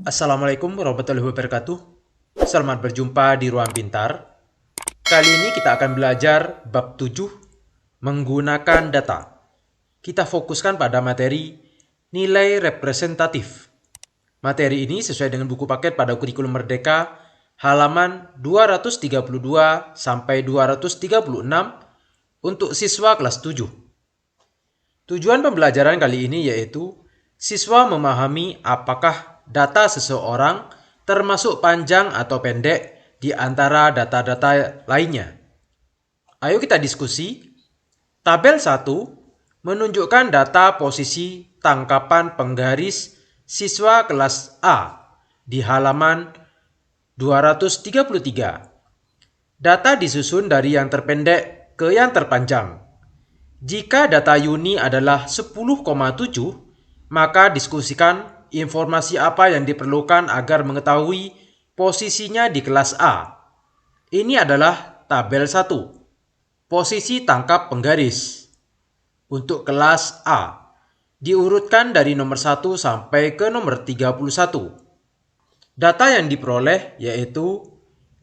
Assalamualaikum warahmatullahi wabarakatuh. Selamat berjumpa di Ruang Pintar. Kali ini kita akan belajar bab 7 menggunakan data. Kita fokuskan pada materi nilai representatif. Materi ini sesuai dengan buku paket pada kurikulum Merdeka halaman 232 sampai 236 untuk siswa kelas 7. Tujuan pembelajaran kali ini yaitu siswa memahami apakah data seseorang termasuk panjang atau pendek di antara data-data lainnya. Ayo kita diskusi. Tabel 1 menunjukkan data posisi tangkapan penggaris siswa kelas A di halaman 233. Data disusun dari yang terpendek ke yang terpanjang. Jika data Yuni adalah 10,7, maka diskusikan informasi apa yang diperlukan agar mengetahui posisinya di kelas A. Ini adalah tabel 1. Posisi tangkap penggaris. Untuk kelas A, diurutkan dari nomor 1 sampai ke nomor 31. Data yang diperoleh yaitu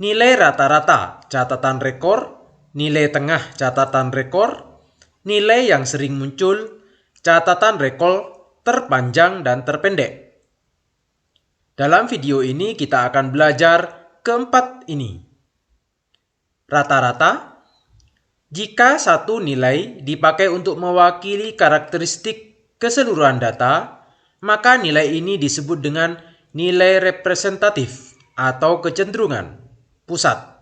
nilai rata-rata catatan rekor, nilai tengah catatan rekor, nilai yang sering muncul, catatan rekor terpanjang dan terpendek. Dalam video ini kita akan belajar keempat ini. Rata-rata, jika satu nilai dipakai untuk mewakili karakteristik keseluruhan data, maka nilai ini disebut dengan nilai representatif atau kecenderungan pusat.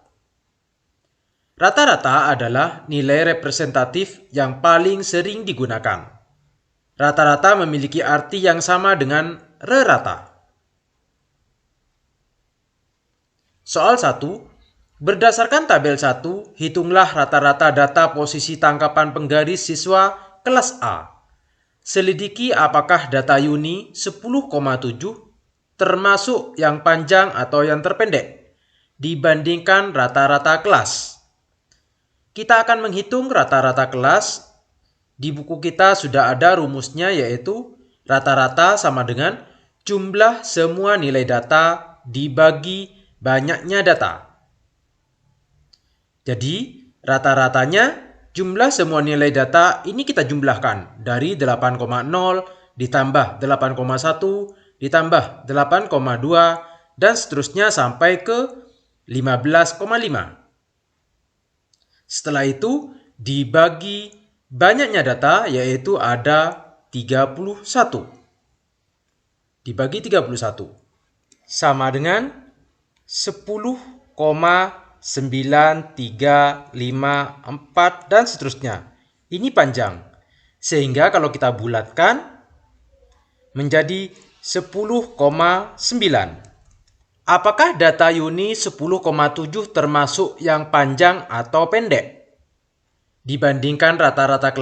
Rata-rata adalah nilai representatif yang paling sering digunakan. Rata-rata memiliki arti yang sama dengan rata. Soal 1. Berdasarkan tabel 1, hitunglah rata-rata data posisi tangkapan penggaris siswa kelas A. Selidiki apakah data Yuni 10,7 termasuk yang panjang atau yang terpendek dibandingkan rata-rata kelas. Kita akan menghitung rata-rata kelas. Di buku kita sudah ada rumusnya yaitu rata-rata sama dengan jumlah semua nilai data dibagi banyaknya data. Jadi rata-ratanya jumlah semua nilai data ini kita jumlahkan dari 8,0 ditambah 8,1 ditambah 8,2 dan seterusnya sampai ke 15,5. Setelah itu dibagi banyaknya data yaitu ada 31. Dibagi 31 sama dengan 10,9354 dan seterusnya. Ini panjang. Sehingga kalau kita bulatkan menjadi 10,9. Apakah data Yuni 10,7 termasuk yang panjang atau pendek? Dibandingkan rata-rata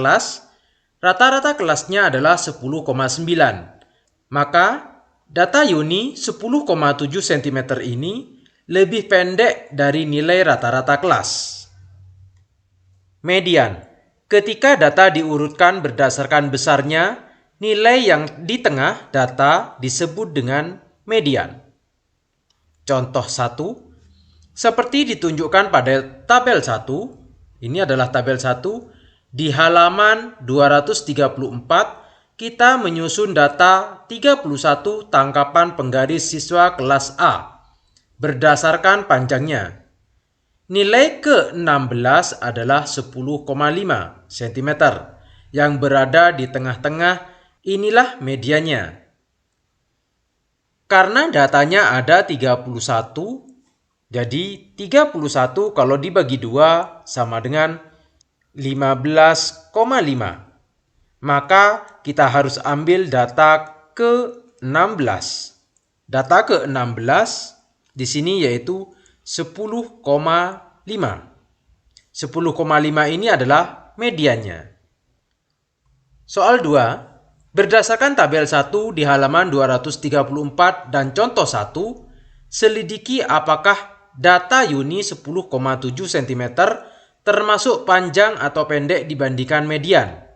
kelasnya adalah 10,9. Maka data Yuni 10,7 cm ini lebih pendek dari nilai rata-rata kelas. Median. Ketika data diurutkan berdasarkan besarnya, nilai yang di tengah data disebut dengan median. Contoh 1. Seperti ditunjukkan pada tabel 1. Ini adalah tabel 1. Di halaman 234, kita menyusun data 31 tangkapan penggaris siswa kelas A berdasarkan panjangnya. Nilai ke-16 adalah 10,5 cm yang berada di tengah-tengah. Inilah medianya. Karena datanya ada 31, jadi 31 kalau dibagi 2 sama dengan 15,5. Maka kita harus ambil data ke-16. Data ke-16 di sini yaitu 10,5. 10,5 ini adalah mediannya. Soal 2. Berdasarkan tabel 1 di halaman 234 dan contoh 1, selidiki apakah data Yuni 10,7 cm termasuk panjang atau pendek dibandingkan median.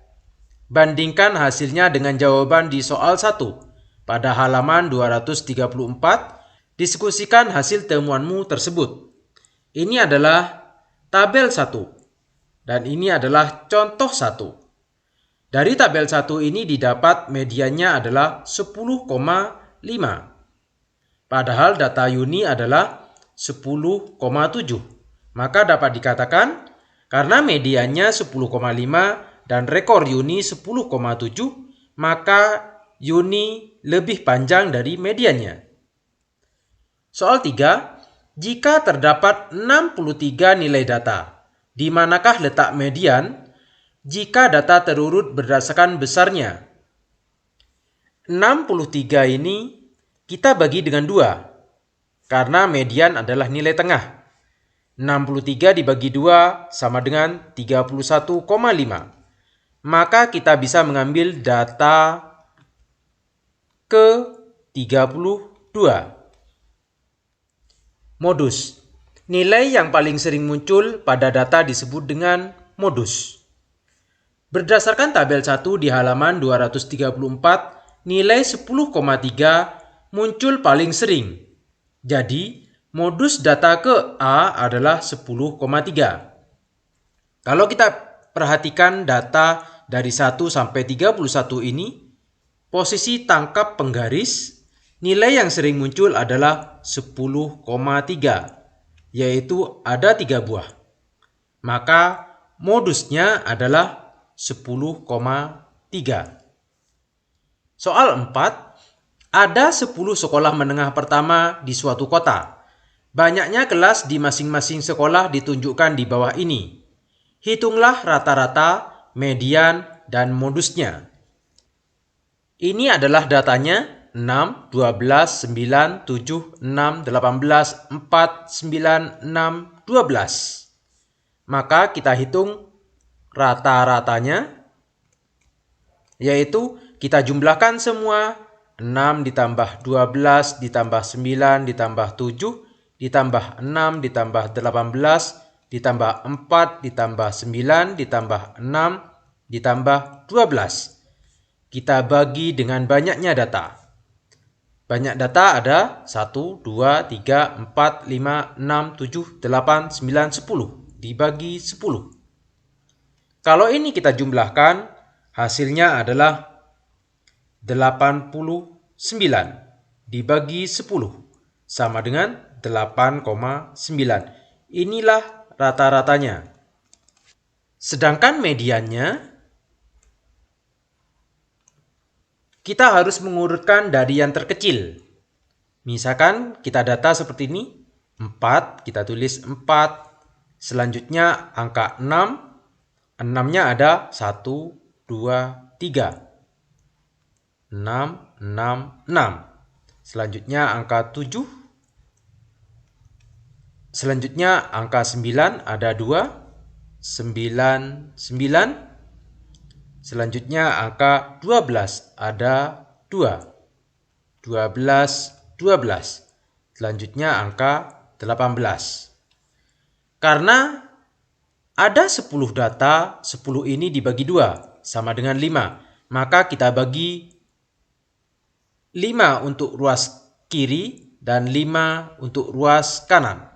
Bandingkan hasilnya dengan jawaban di soal 1. Pada halaman 234, diskusikan hasil temuanmu tersebut. Ini adalah tabel 1 dan ini adalah contoh 1. Dari tabel 1 ini didapat mediannya adalah 10,5. Padahal data Yuni adalah 10,7. Maka dapat dikatakan karena mediannya 10,5 dan rekor Yuni 10,7, maka Yuni lebih panjang dari mediannya. Soal 3, jika terdapat 63 nilai data, di manakah letak median jika data terurut berdasarkan besarnya? 63 ini kita bagi dengan 2, karena median adalah nilai tengah. 63 dibagi 2 sama dengan 31,5. Maka kita bisa mengambil data ke-32. Modus. Nilai yang paling sering muncul pada data disebut dengan modus. Berdasarkan tabel 1 di halaman 234, nilai 10,3 muncul paling sering. Jadi, modus data ke A adalah 10,3. Kalau kita perhatikan data dari 1 sampai 31 ini, posisi tangkap penggaris, nilai yang sering muncul adalah 10,3, yaitu ada 3 buah. Maka modusnya adalah 10,3. Soal 4, ada 10 sekolah menengah pertama di suatu kota. Banyaknya kelas di masing-masing sekolah ditunjukkan di bawah ini. Hitunglah rata-rata, median, dan modusnya. Ini adalah datanya 6, 12, 9, 7, 6, 18, 4, 9, 6, 12. Maka kita hitung rata-ratanya, yaitu kita jumlahkan semua. 6 ditambah 12 ditambah 9 ditambah 7 ditambah 6 ditambah 18 ditambah 4 ditambah 9 ditambah 6 ditambah 12. Kita bagi dengan banyaknya data. Banyak data ada 1, 2, 3, 4, 5, 6, 7, 8, 9, 10. Dibagi 10. Kalau ini kita jumlahkan, hasilnya adalah 89 dibagi 10 sama dengan 8,9. Inilah rata-ratanya. Sedangkan mediannya, kita harus mengurutkan dari yang terkecil. Misalkan kita data seperti ini, 4, kita tulis 4. Selanjutnya angka 6, 6-nya ada 1, 2, 3. 6, 6, 6. Selanjutnya angka 7. Selanjutnya angka 9 ada 2, 9, 9. Selanjutnya angka 12 ada 2, 12, 12. Selanjutnya angka 18. Karena ada 10 data, 10 ini dibagi 2 sama dengan 5. Maka kita bagi 5 untuk ruas kiri dan 5 untuk ruas kanan.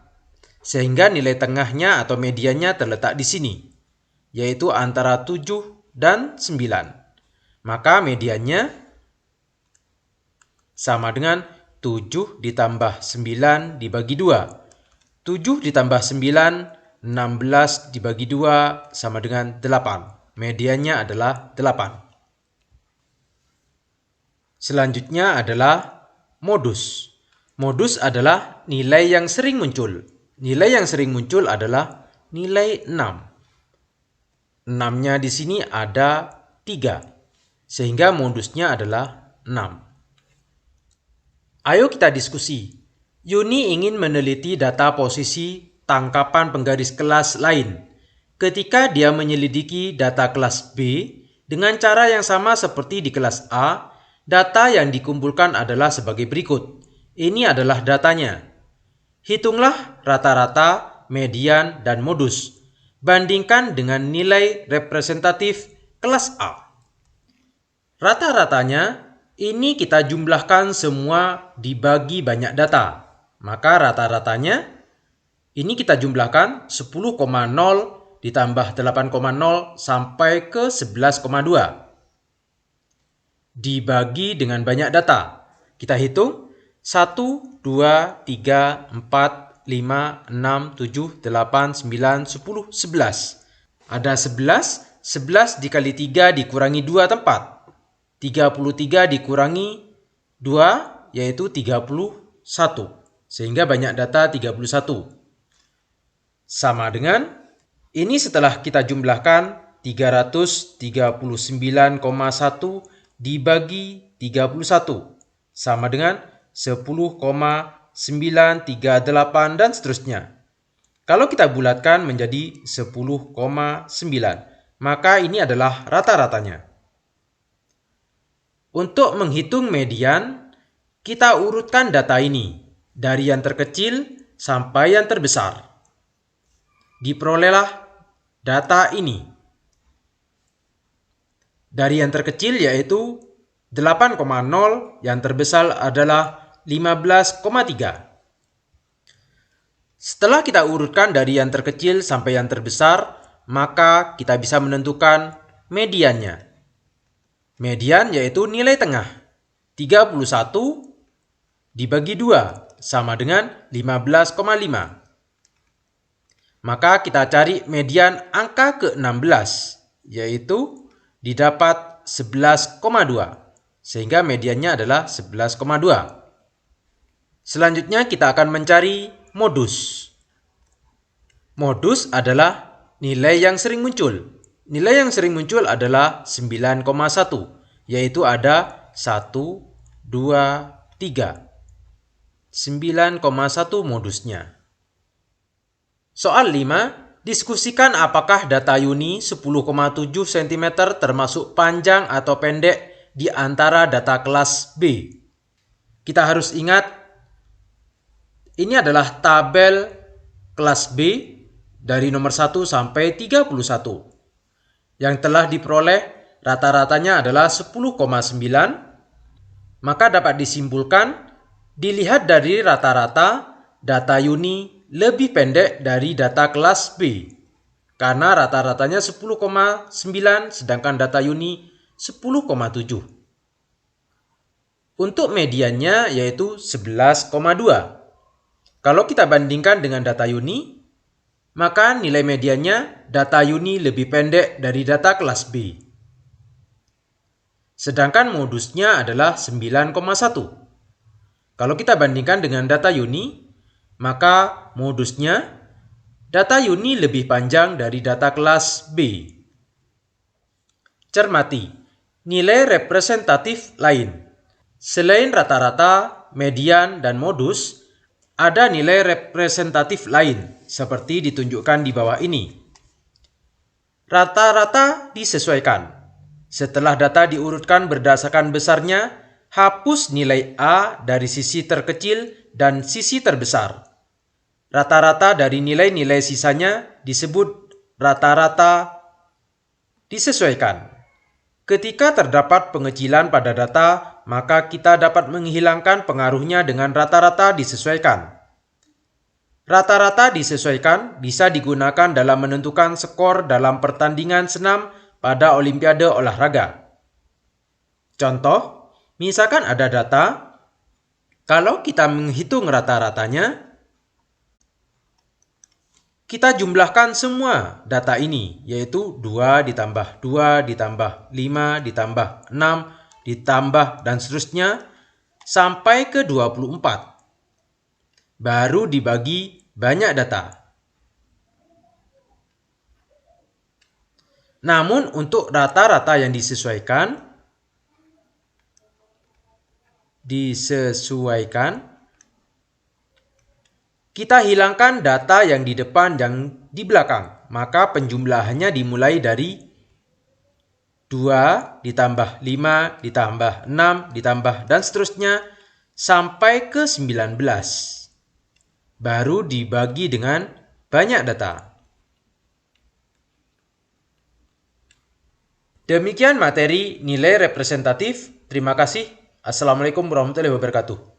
Sehingga nilai tengahnya atau mediannya terletak di sini, yaitu antara 7 dan 9. Maka mediannya sama dengan 7 ditambah 9 dibagi 2. 7 ditambah 9, 16 dibagi 2 sama dengan 8. Mediannya adalah 8. Selanjutnya adalah modus. Modus adalah nilai yang sering muncul. Nilai yang sering muncul adalah nilai 6. 6-nya di sini ada 3. Sehingga modusnya adalah 6. Ayo kita diskusi. Yuni ingin meneliti data posisi tangkapan penggaris kelas lain ketika dia menyelidiki data kelas B dengan cara yang sama seperti di kelas A. Data yang dikumpulkan adalah sebagai berikut. Ini adalah datanya. Hitunglah rata-rata, median, dan modus. Bandingkan dengan nilai representatif kelas A. Rata-ratanya Ini kita jumlahkan semua dibagi banyak data. Maka rata-ratanya ini kita jumlahkan 10,0 ditambah 8,0 sampai ke 11,2. Dibagi dengan banyak data. Kita hitung 1, 2, 3, 4, 5, 6, 7, 8, 9, 10, 11. Ada 11, 11 dikali 3 dikurangi 2 tempat. 33 dikurangi 2 yaitu 31. Sehingga banyak data 31. Sama dengan ini setelah kita jumlahkan 339,1 dibagi 31 sama dengan 10,938 dan seterusnya. Kalau kita bulatkan menjadi 10,9, maka ini adalah rata-ratanya. Untuk menghitung median, kita urutkan data ini dari yang terkecil sampai yang terbesar. Diperolehlah data ini. Dari yang terkecil yaitu 8,0, yang terbesar adalah 15,3. Setelah kita urutkan dari yang terkecil sampai yang terbesar, maka kita bisa menentukan mediannya. Median yaitu nilai tengah. 31 dibagi 2 sama dengan 15,5. Maka kita cari median angka ke-16, yaitu didapat 11,2. Sehingga mediannya adalah 11,2. Selanjutnya kita akan mencari modus. Modus adalah nilai yang sering muncul. Nilai yang sering muncul adalah 9,1, yaitu ada 1, 2, 3. 9,1 modusnya. Soal 5, diskusikan apakah data Yuni 10,7 cm termasuk panjang atau pendek di antara data kelas B. Kita harus ingat, ini adalah tabel kelas B dari nomor 1 sampai 31. Yang telah diperoleh rata-ratanya adalah 10,9, maka dapat disimpulkan dilihat dari rata-rata data Yuni lebih pendek dari data kelas B karena rata-ratanya 10,9 sedangkan data Yuni 10,7. Untuk mediannya yaitu 11,2. Kalau kita bandingkan dengan data Yuni, maka nilai mediannya data Yuni lebih pendek dari data kelas B. Sedangkan modusnya adalah 9,1. Kalau kita bandingkan dengan data Yuni, maka modusnya data Yuni lebih panjang dari data kelas B. Cermati, nilai representatif lain. Selain rata-rata, median, dan modus, ada nilai representatif lain seperti ditunjukkan di bawah ini. Rata-rata disesuaikan. Setelah data diurutkan berdasarkan besarnya, hapus nilai A dari sisi terkecil dan sisi terbesar. Rata-rata dari nilai-nilai sisanya disebut rata-rata disesuaikan. Ketika terdapat pengecilan pada data, maka kita dapat menghilangkan pengaruhnya dengan rata-rata disesuaikan. Rata-rata disesuaikan bisa digunakan dalam menentukan skor dalam pertandingan senam pada Olimpiade olahraga. Contoh, misalkan ada data, kalau kita menghitung rata-ratanya, kita jumlahkan semua data ini, yaitu 2 ditambah 2 ditambah 5 ditambah 6 ditambah dan seterusnya sampai ke 24. Baru dibagi banyak data. Namun untuk rata-rata yang disesuaikan, kita hilangkan data yang di depan dan di belakang. Maka penjumlahannya dimulai dari 2 ditambah 5 ditambah 6 ditambah dan seterusnya sampai ke 19. Baru dibagi dengan banyak data. Demikian materi nilai representatif. Terima kasih. Assalamualaikum warahmatullahi wabarakatuh.